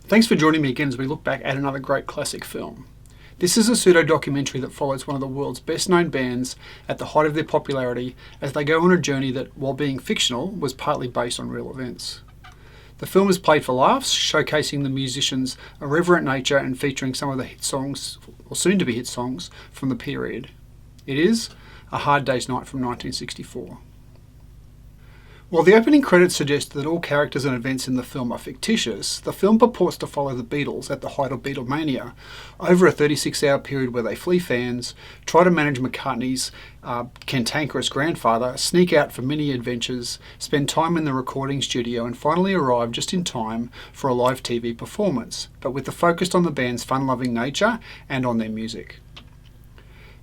Thanks for joining me again as we look back at another great classic film. This is a pseudo-documentary that follows one of the world's best-known bands at the height of their popularity as they go on a journey that, while being fictional, was partly based on real events. The film is played for laughs, showcasing the musicians' irreverent nature and featuring some of the hit songs, or soon-to-be hit songs, from the period. It is A Hard Day's Night from 1964. While the opening credits suggest that all characters and events in the film are fictitious, the film purports to follow the Beatles at the height of Beatlemania over a 36-hour period where they flee fans, try to manage McCartney's cantankerous grandfather, sneak out for many adventures, spend time in the recording studio and finally arrive just in time for a live TV performance, but with the focus on the band's fun-loving nature and on their music.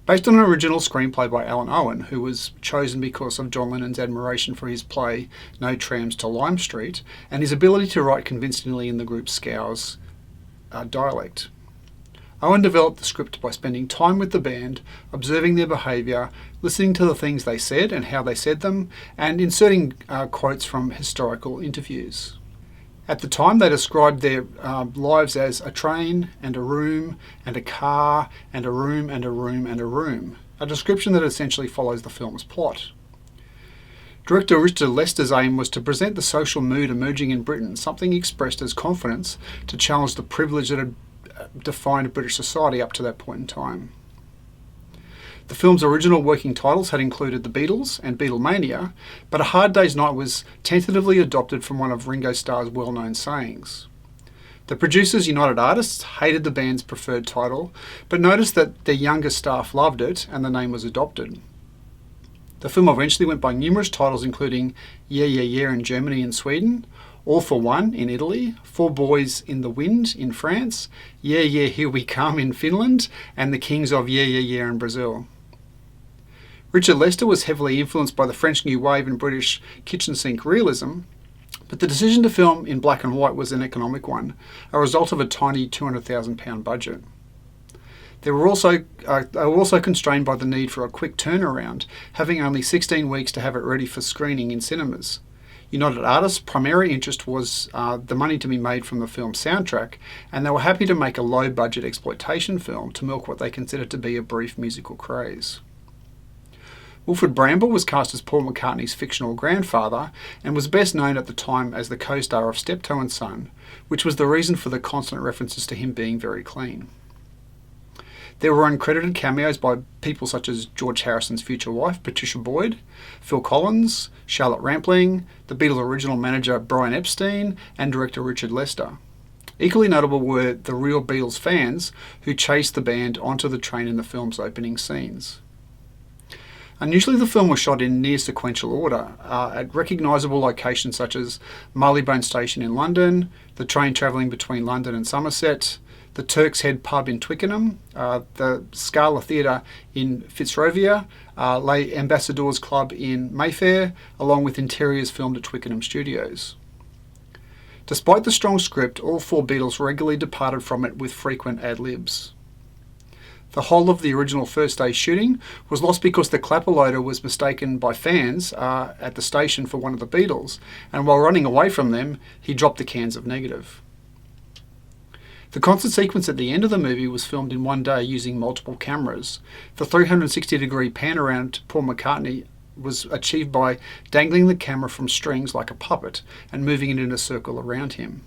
Based on an original screenplay by Alan Owen, who was chosen because of John Lennon's admiration for his play No Trams to Lime Street and his ability to write convincingly in the group Scouse dialect. Owen developed the script by spending time with the band, observing their behaviour, listening to the things they said and how they said them, and inserting quotes from historical interviews. At the time, they described their lives as a train and a room and a car and a room and a room and a room, a description that essentially follows the film's plot. Director Richard Lester's aim was to present the social mood emerging in Britain, something expressed as confidence to challenge the privilege that had defined British society up to that point in time. The film's original working titles had included The Beatles and Beatlemania, but A Hard Day's Night was tentatively adopted from one of Ringo Starr's well-known sayings. The producers, United Artists, hated the band's preferred title, but noticed that their younger staff loved it and the name was adopted. The film eventually went by numerous titles including Yeah Yeah Yeah in Germany and Sweden, All for One in Italy, Four Boys in the Wind in France, Yeah Yeah Here We Come in Finland, and The Kings of Yeah Yeah Yeah in Brazil. Richard Lester was heavily influenced by the French New Wave and British kitchen sink realism, but the decision to film in black and white was an economic one, a result of a tiny £200,000 budget. They were also constrained by the need for a quick turnaround, having only 16 weeks to have it ready for screening in cinemas. United Artists' primary interest was the money to be made from the film's soundtrack, and they were happy to make a low-budget exploitation film to milk what they considered to be a brief musical craze. Wilfrid Bramble was cast as Paul McCartney's fictional grandfather and was best known at the time as the co-star of Steptoe and Son, which was the reason for the constant references to him being very clean. There were uncredited cameos by people such as George Harrison's future wife, Patricia Boyd, Phil Collins, Charlotte Rampling, the Beatles' original manager Brian Epstein, and director Richard Lester. Equally notable were the real Beatles fans who chased the band onto the train in the film's opening scenes. Unusually, the film was shot in near sequential order, at recognisable locations such as Marylebone Station in London, the train travelling between London and Somerset, the Turk's Head pub in Twickenham, the Scala Theatre in Fitzrovia, Les Ambassadeurs Club in Mayfair, along with interiors filmed at Twickenham Studios. Despite the strong script, all four Beatles regularly departed from it with frequent ad-libs. The whole of the original first day shooting was lost because the clapper loader was mistaken by fans at the station for one of the Beatles, and while running away from them, he dropped the cans of negative. The concert sequence at the end of the movie was filmed in one day using multiple cameras. The 360-degree pan around Paul McCartney was achieved by dangling the camera from strings like a puppet and moving it in a circle around him.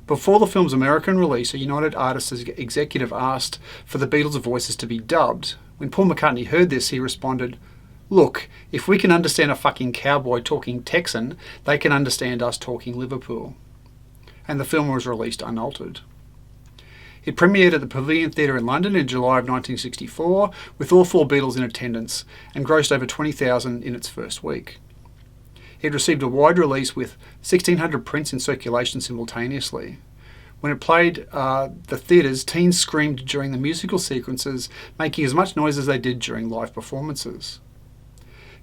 Before the film's American release, a United Artists executive asked for the Beatles' voices to be dubbed. When Paul McCartney heard this, he responded, "Look, if we can understand a fucking cowboy talking Texan, they can understand us talking Liverpool." And the film was released unaltered. It premiered at the Pavilion Theatre in London in July of 1964, with all four Beatles in attendance, and grossed over $20,000 in its first week. It received a wide release with 1,600 prints in circulation simultaneously. When it played the theatres, teens screamed during the musical sequences, making as much noise as they did during live performances.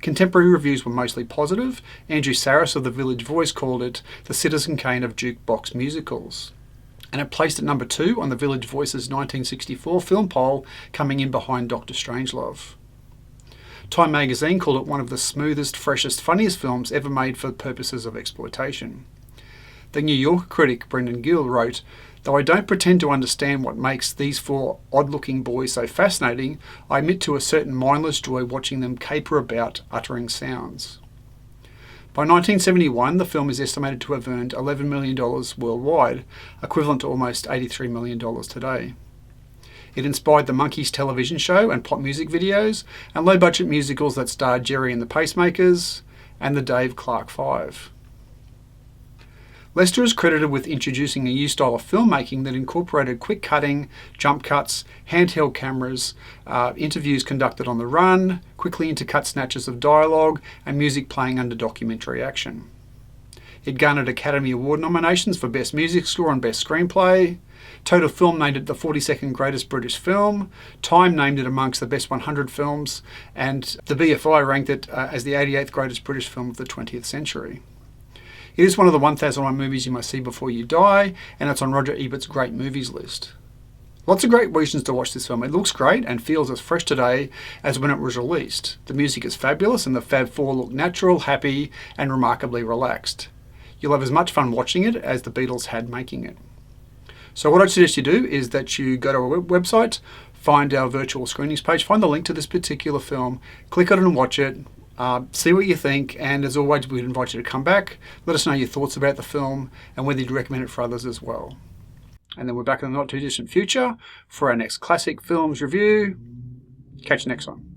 Contemporary reviews were mostly positive. Andrew Sarris of The Village Voice called it the Citizen Kane of jukebox musicals. And it placed at number 2 on The Village Voice's 1964 film poll, coming in behind Dr. Strangelove. Time magazine called it one of the smoothest, freshest, funniest films ever made for purposes of exploitation. The New Yorker critic Brendan Gill wrote, "Though I don't pretend to understand what makes these four odd-looking boys so fascinating, I admit to a certain mindless joy watching them caper about, uttering sounds." By 1971, the film is estimated to have earned $11 million worldwide, equivalent to almost $83 million today. It inspired the Monkees television show and pop music videos, and low-budget musicals that starred Jerry and the Pacemakers and the Dave Clark Five. Lester is credited with introducing a new style of filmmaking that incorporated quick cutting, jump cuts, handheld cameras, interviews conducted on the run, quickly intercut snatches of dialogue, and music playing under documentary action. It garnered Academy Award nominations for Best Music Score and Best Screenplay. Total Film named it the 42nd greatest British film. Time named it amongst the best 100 films, and the BFI ranked it as the 88th greatest British film of the 20th century. It is one of the 1001 movies you must see before you die, and it's on Roger Ebert's Great Movies list. Lots of great reasons to watch this film. It looks great and feels as fresh today as when it was released. The music is fabulous and the Fab Four look natural, happy, and remarkably relaxed. You'll have as much fun watching it as the Beatles had making it. So what I'd suggest you do is that you go to our website, find our virtual screenings page, find the link to this particular film, click on it and watch it. See what you think, and as always, we'd invite you to come back, let us know your thoughts about the film and whether you'd recommend it for others as well. And then we're back in the not too distant future for our next classic films review. Catch you next time.